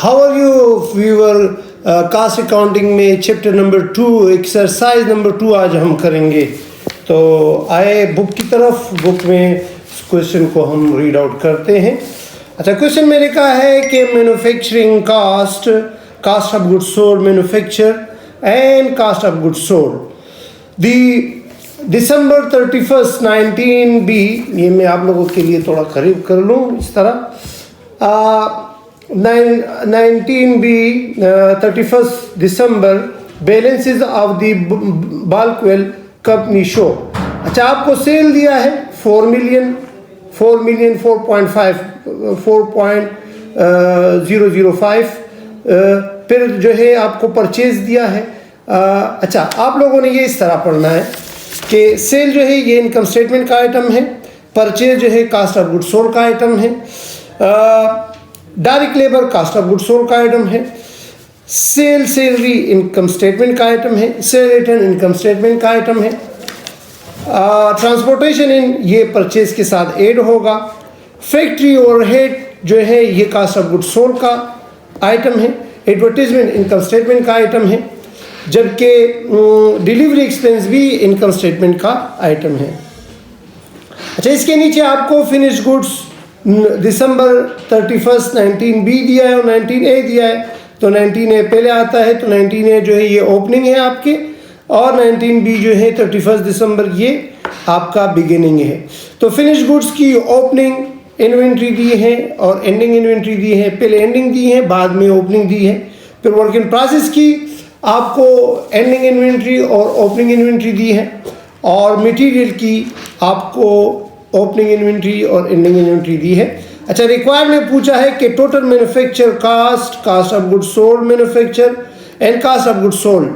How are you viewer? Cost accounting में chapter number 2 exercise number 2 आज हम करेंगे। तो आए बुक की तरफ। बुक में क्वेश्चन को हम रीड आउट करते हैं। अच्छा, क्वेश्चन में लिखा है कि manufacturing cost, cost of goods sold, manufacture and cost of goods sold दी दिसंबर 31 19B। ये मैं आप लोगों के लिए थोड़ा करीब कर लूँ इस तरह। 19B 31 December balances of the Balkwell company show। अच्छा, आपको सेल दिया है 4 million 4.5 4.005। फिर जो है आपको परचेज दिया है। अच्छा, आप लोगों ने ये इस तरह पढ़ना है कि सेल जो है ये इनकम स्टेटमेंट का आइटम है, परचेज जो है कास्ट ऑफ गुड्स सोल्ड का आइटम है, direct labour cost of goods sold का आइटम है, सेल सैलरी इनकम स्टेटमेंट का आइटम है, सेल रिटर्न इनकम स्टेटमेंट का आइटम है, ट्रांसपोर्टेशन इन ये परचेज के साथ ऐड होगा, फैक्ट्री ओवरहेड जो है ये कास्ट ऑफ गुड्स सोल्ड का आइटम है, एडवर्टीजमेंट इनकम स्टेटमेंट का आइटम है, जबकि डिलीवरी एक्सपेंस भी इनकम स्टेटमेंट का आइटम है। अच्छा, इसके नीचे आपको फिनिश गुड्स दिसंबर 31 19B दिया है और 19A दिया है। तो 19A पहले आता है, तो 19A जो है ये ओपनिंग है आपके, और 19B जो है 31 दिसंबर ये आपका बिगिनिंग है। तो फिनिश गुड्स की ओपनिंग इन्वेंट्री दी है और एंडिंग इन्वेंट्री दी है। पहले एंडिंग दी है, बाद में ओपनिंग दी है। फिर वर्क इन प्रोसेस की आपको एंडिंग इन्वेंट्री और ओपनिंग इन्वेंट्री दी है, और मटेरियल की आपको ओपनिंग इन्वेंट्री और एंडिंग इन्वेंट्री दी है। अच्छा, रिक्वायर्ड में पूछा है कि total manufacture cost, cost of goods sold manufacture and cost of goods sold.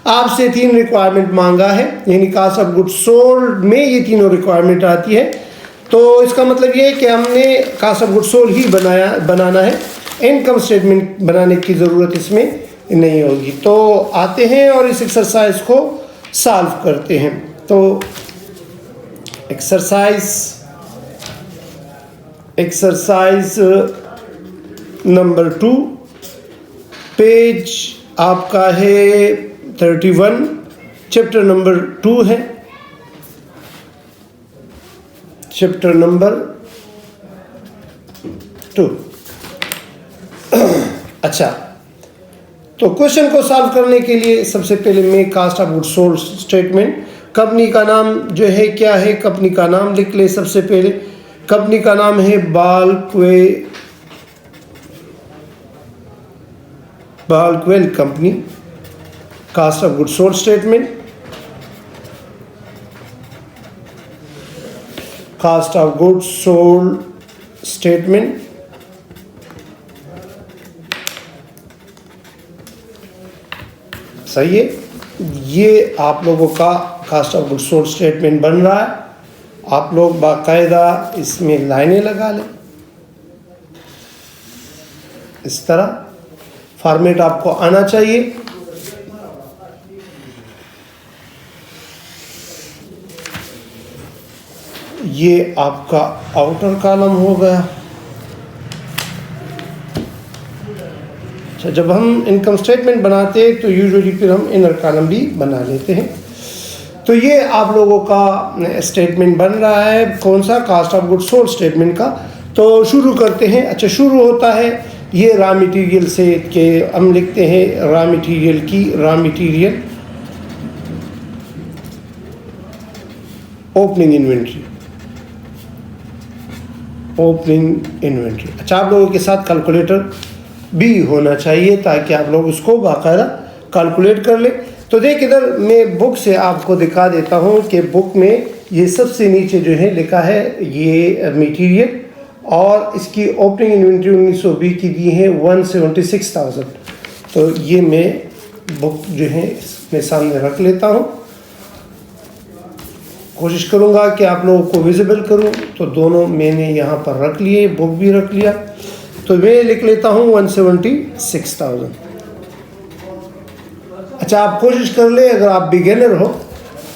आपसे 3 रिक्वायरमेंट मांगा है, यानी कास्ट ऑफ गुड्स सोल्ड में ये तीनों रिक्वायरमेंट आती है। तो इसका मतलब ये है कि हमने कास्ट ऑफ गुड्स सोल्ड ही बनाना है, इनकम स्टेटमेंट बनाने की ज़रूरत इसमें नहीं होगी। तो आते हैं और इस एक्सरसाइज को सॉल्व करते हैं। तो एक्सरसाइज नंबर 2, पेज आपका है 31, चैप्टर नंबर 2 है, चैप्टर नंबर 2। अच्छा, तो क्वेश्चन को सॉल्व करने के लिए सबसे पहले मैं cost of goods sold statement, company का नाम जो है क्या है, कंपनी का नाम लिख ले। सबसे पहले कंपनी का नाम है Balkwell company. Cost of goods sold statement, cost of goods sold statement, सही है। ये आप लोगों का cost of goods sold statement बन रहा है। आप लोग बाकायदा इसमें लाइनें लगा लें, इस तरह फॉर्मेट आपको आना चाहिए। ये आपका आउटर कॉलम हो गया। जब हम इनकम स्टेटमेंट बनाते हैं तो यूजुअली फिर हम इनर कॉलम भी बना लेते हैं। तो ये आप लोगों का स्टेटमेंट बन रहा है, कौन सा, cost of goods sold statement का। तो शुरू करते हैं। अच्छा, शुरू होता है ये रॉ मटेरियल से, कि हम लिखते हैं रॉ मटेरियल की, raw material opening inventory, opening inventory. अच्छा, आप लोगों के साथ कैलकुलेटर भी होना चाहिए ताकि आप लोग उसको बाकायदा कैलकुलेट कर ले। तो देख, इधर मैं बुक से आपको दिखा देता हूँ कि बुक में ये सबसे नीचे जो है लिखा है ये मटेरियल, और इसकी ओपनिंग इन्वेंट्री 1920 की दी है 176,000। तो ये मैं बुक जो है अपने सामने रख लेता हूँ। कोशिश करूँगा कि आप लोगों को विजिबल करूँ। तो दोनों मैंने यहाँ पर रख लिए, बुक भी रख लिया। तो मैं लिख लेता हूँ 176,000। अच्छा, आप कोशिश कर ले, अगर आप बिगिनर हो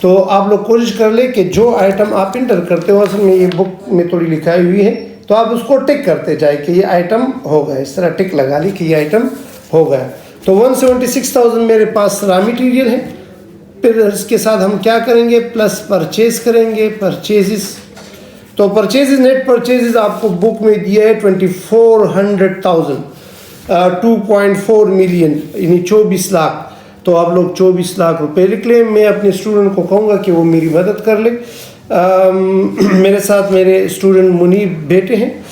तो आप लोग कोशिश कर ले कि जो आइटम आप इंटर करते हो, असल में ये बुक में थोड़ी लिखाई हुई है तो आप उसको टिक करते जाए कि ये आइटम हो गया, इस तरह टिक लगा ली कि ये आइटम हो गया। तो 176,000 मेरे पास रॉ मटेरियल है। फिर इसके साथ हम क्या करेंगे, प्लस परचेज करेंगे, परचेजेस। तो परचेजेस, नेट परचेजेस आपको बुक में दिया है 2400,000, 2.4 मिलियन यानी 24 लाख। तो आप लोग 24 लाख रुपए लिख लें। मैं अपने स्टूडेंट को कहूँगा कि वो मेरी मदद कर ले। मेरे साथ मेरे स्टूडेंट मुनीब बेटे हैं।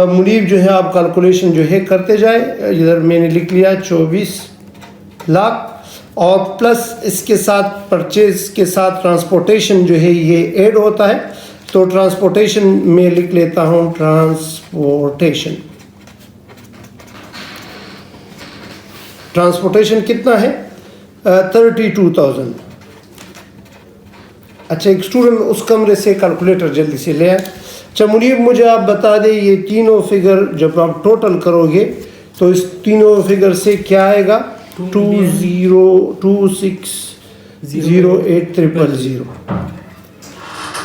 मुनीब जो है आप कैलकुलेशन जो है करते जाए। इधर मैंने लिख लिया 24 लाख और प्लस इसके साथ परचेज के साथ ट्रांसपोर्टेशन जो है ये ऐड होता है। तो ट्रांसपोर्टेशन में लिख लेता हूँ ट्रांसपोर्टेशन। ट्रांसपोर्टेशन कितना है, 32,000। अच्छा, एक स्टूडेंट उस कमरे से कैलकुलेटर जल्दी से ले आए। अच्छा मुनीब, मुझे आप बता दें ये तीनों फिगर जब आप टोटल करोगे तो इस तीनों फिगर से क्या आएगा, 202608,000।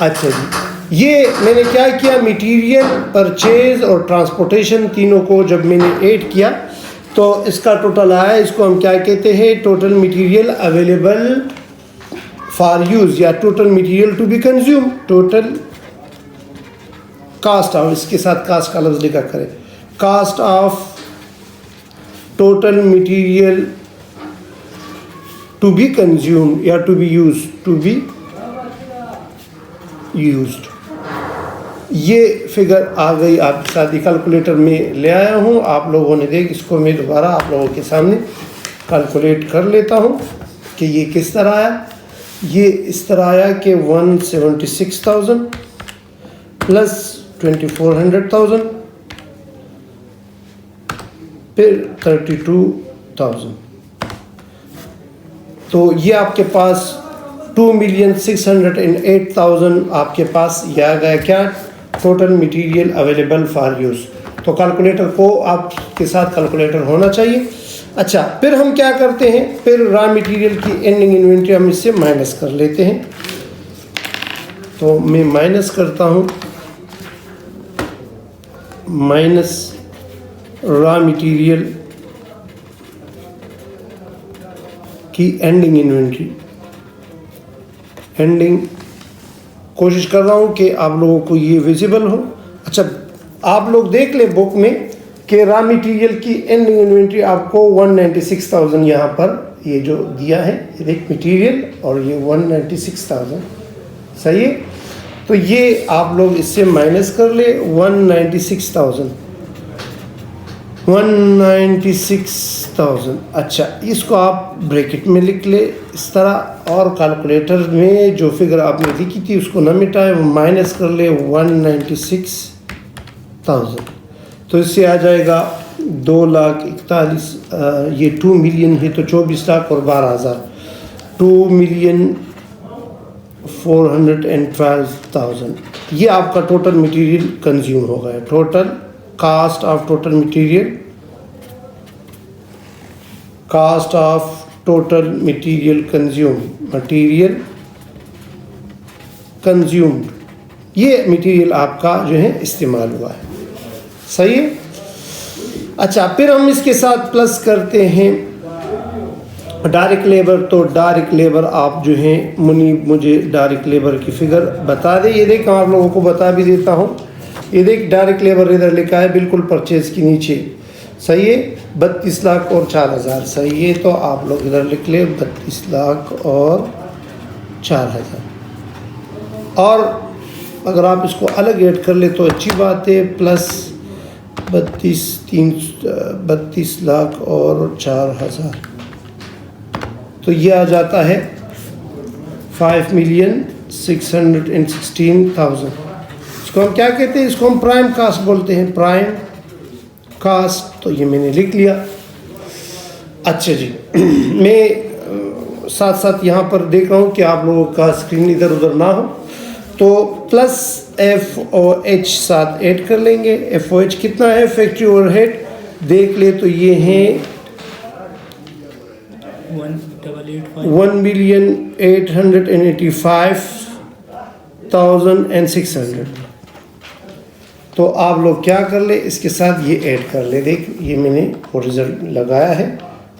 अच्छा जी, ये मैंने क्या किया, मटेरियल, परचेज और ट्रांसपोर्टेशन तीनों को जब मैंने ऐड किया तो इसका टोटल आया। इसको हम क्या कहते हैं, total material available for use या total material to be consume, total cost of, इसके साथ कास्ट का लफ्ज लिखा करें, cost of total material to be consume या to be use, to be used. ये फिगर आ गई आपके साथ, कैलकुलेटर में ले आया हूँ। आप लोगों ने देख, इसको मैं दोबारा आप लोगों के सामने कैलकुलेट कर लेता हूँ कि ये किस तरह आया। ये इस तरह आया कि 176,000 प्लस 2400,000 फिर 32,000। तो ये आपके पास 2,608,000 आपके पास ये आ गया क्या, total material available for use. तो कैलकुलेटर को आपके साथ कैलकुलेटर होना चाहिए। अच्छा, फिर हम क्या करते हैं, फिर रॉ मटेरियल की एंडिंग इन्वेंट्री हम इससे माइनस कर लेते हैं। तो मैं माइनस करता हूँ, माइनस रॉ मटेरियल की एंडिंग इन्वेंट्री। एंडिंग कोशिश कर रहा हूँ कि आप लोगों को ये विजिबल हो। अच्छा, आप लोग देख ले बुक में कि रॉ मटेरियल की एंडिंग इन्वेंट्री आपको 196,000 यहाँ पर ये जो दिया है, ये देख मटेरियल और ये 196,000, सही है। तो ये आप लोग इससे माइनस कर ले 196,000। अच्छा, इसको आप ब्रैकेट में लिख ले इस तरह, और कैलकुलेटर में जो फिगर आपने लिखी थी उसको ना मिटाए, वो माइनस कर ले 196,000। तो इससे आ जाएगा 2,41,000। ये 2 मिलियन है तो 24 लाख और 12,000, 2,412,000। ये आपका टोटल मटेरियल कंज्यूम हो गया। Total cost of total material, cost of total material consume, material consumed, ये मटेरियल आपका जो है इस्तेमाल हुआ है, सही है। अच्छा, फिर हम इसके साथ प्लस करते हैं डायरेक्ट लेबर। तो डायरेक्ट लेबर आप जो हैं मुझे डायरेक्ट लेबर की फिगर बता दें। ये देख, आप लोगों को बता भी देता हूँ। ये देख, डायरेक्ट लेबर इधर लिखा है बिल्कुल परचेज के नीचे, सही है, 32 लाख और 4,000, सही है। तो आप लोग इधर लिख ले 32 लाख और 4,000। और अगर आप इसको अलग ऐड कर ले तो अच्छी बात है, प्लस 32 लाख और 4,000। तो ये आ जाता है 5,616,000। इसको हम क्या कहते हैं, इसको हम प्राइम कास्ट बोलते हैं, प्राइम कास्ट। तो ये मैंने लिख लिया। अच्छा जी, मैं साथ साथ यहाँ पर देख रहा हूँ कि आप लोगों का स्क्रीन इधर उधर ना हो, तो प्लस FOH साथ ऐड कर लेंगे। FOH कितना है, फैक्ट्री ओवरहेड देख ले तो ये हैं 1,885,600। तो आप लोग क्या कर ले, इसके साथ ये ऐड कर ले। देख ये मैंने रिजल्ट लगाया है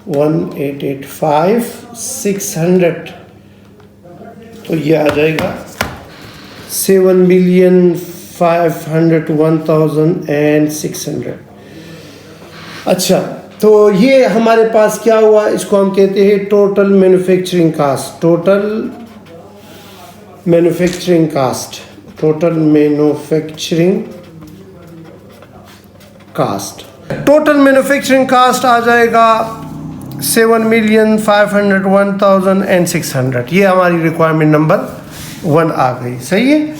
1,885,600, तो ये आ जाएगा 7,501,600। अच्छा, तो ये हमारे पास क्या हुआ, इसको हम कहते हैं total manufacturing cost. Total manufacturing cost, total manufacturing cost. Total manufacturing cost आ जाएगा 7,501,600। ये हमारी रिक्वायरमेंट नंबर 1 आ गई। सही है।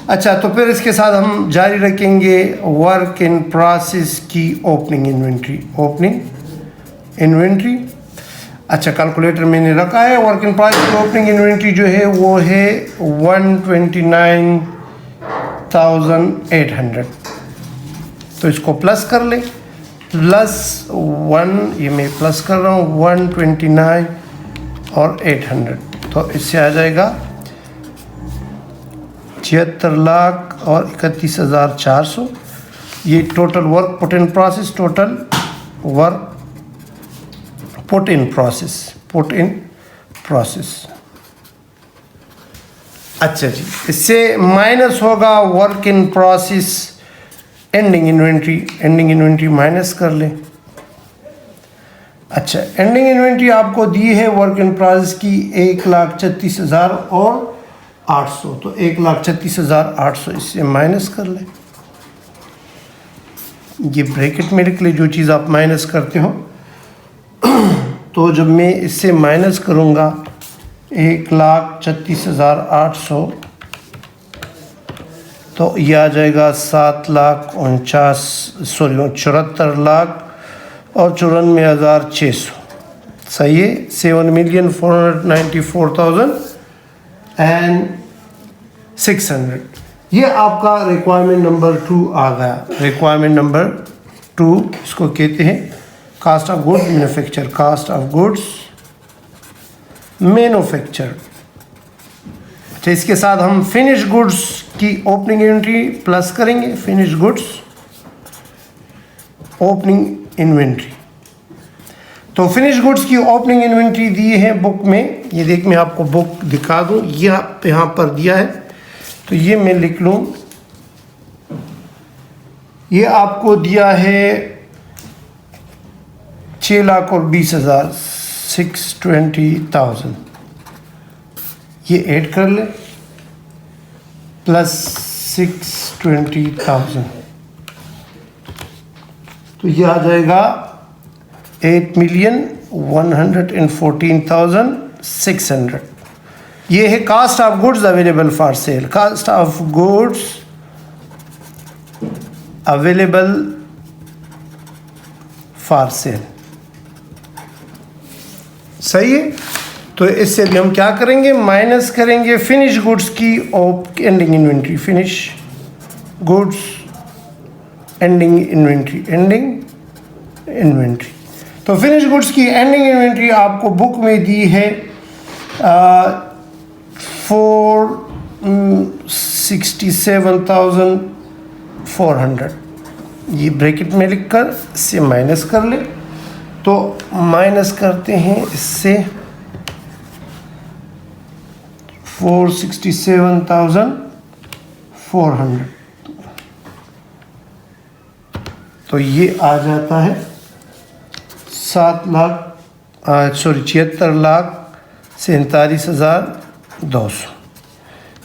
अच्छा, तो फिर इसके साथ हम जारी रखेंगे वर्क इन प्रोसेस की ओपनिंग इन्वेंट्री। ओपनिंग इन्वेंट्री, अच्छा कैलकुलेटर मैंने रखा है। वर्क इन प्रोसेस की ओपनिंग इन्वेंट्री जो है वो है 129,800। तो इसको प्लस कर ले, +1, ये मैं प्लस कर रहा हूँ 129 और 800, तो इससे आ जाएगा 76 लाख और 31,400। ये total work put in process, total work put in process, put in process. अच्छा जी, इससे माइनस होगा work in process ending inventory. Ending inventory minus कर लें। अच्छा, एंडिंग इन्वेंट्री आपको दी है वर्क इन प्रोसेस की 1,36,800, तो 1,36,800 इससे माइनस कर लें। ये ब्रैकेट में लिख ले जो चीज़ आप माइनस करते हो। तो जब मैं इससे माइनस करूँगा 1,36,800, तो यह आ जाएगा 74 लाख और 94,600। सही है। 7,494,600। ये आपका रिक्वायरमेंट नंबर 2 आ गया। रिक्वायरमेंट नंबर 2 इसको कहते हैं cost of goods manufacture. Cost of goods manufacture. अच्छा, इसके साथ हम फिनिश गुड्स की ओपनिंग इन्वेंट्री प्लस करेंगे। फिनिश गुड्स ओपनिंग इन्वेंट्री, तो फिनिश गुड्स की ओपनिंग इन्वेंट्री दी है बुक में। ये देख, मैं आपको बुक दिखा दूँ, यहाँ पर दिया है, तो ये मैं लिख लूँ। ये आपको दिया है 6,20,000, 620,000। ये ऐड कर ले +620,000, तो ये आ जाएगा 8,114,600। ये है cost of goods available for sale. Cost of goods available for sale. सही है। तो इससे भी हम क्या करेंगे, माइनस करेंगे फिनिश गुड्स की ending inventory. Finish goods ending inventory, ending inventory. तो फिनिश गुड्स की एंडिंग इन्वेंट्री आपको बुक में दी है 467,400। ये ब्रैकेट में लिखकर इससे माइनस कर ले। तो माइनस करते हैं इससे 467,400, तो ये आ जाता है 76,47,200,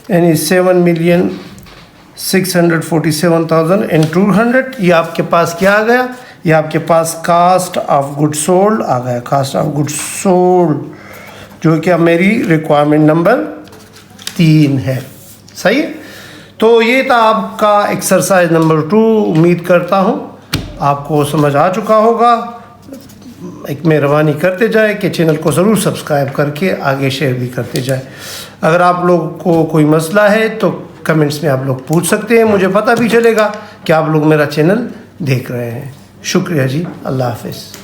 यानी 7,647,200। ये आपके पास क्या आ गया, ये आपके पास कास्ट ऑफ गुड सोल्ड आ गया। कास्ट ऑफ गुड सोल्ड जो कि मेरी रिक्वायरमेंट नंबर 3 है। सही है। तो ये था आपका एक्सरसाइज नंबर 2। उम्मीद करता हूँ आपको समझ आ चुका होगा। एक मेहरबानी करते जाए कि चैनल को ज़रूर सब्सक्राइब करके आगे शेयर भी करते जाए। अगर आप लोग को कोई मसला है तो कमेंट्स में आप लोग पूछ सकते हैं, मुझे पता भी चलेगा कि आप लोग मेरा चैनल देख रहे हैं। शुक्रिया जी, अल्लाह हाफ़िज़।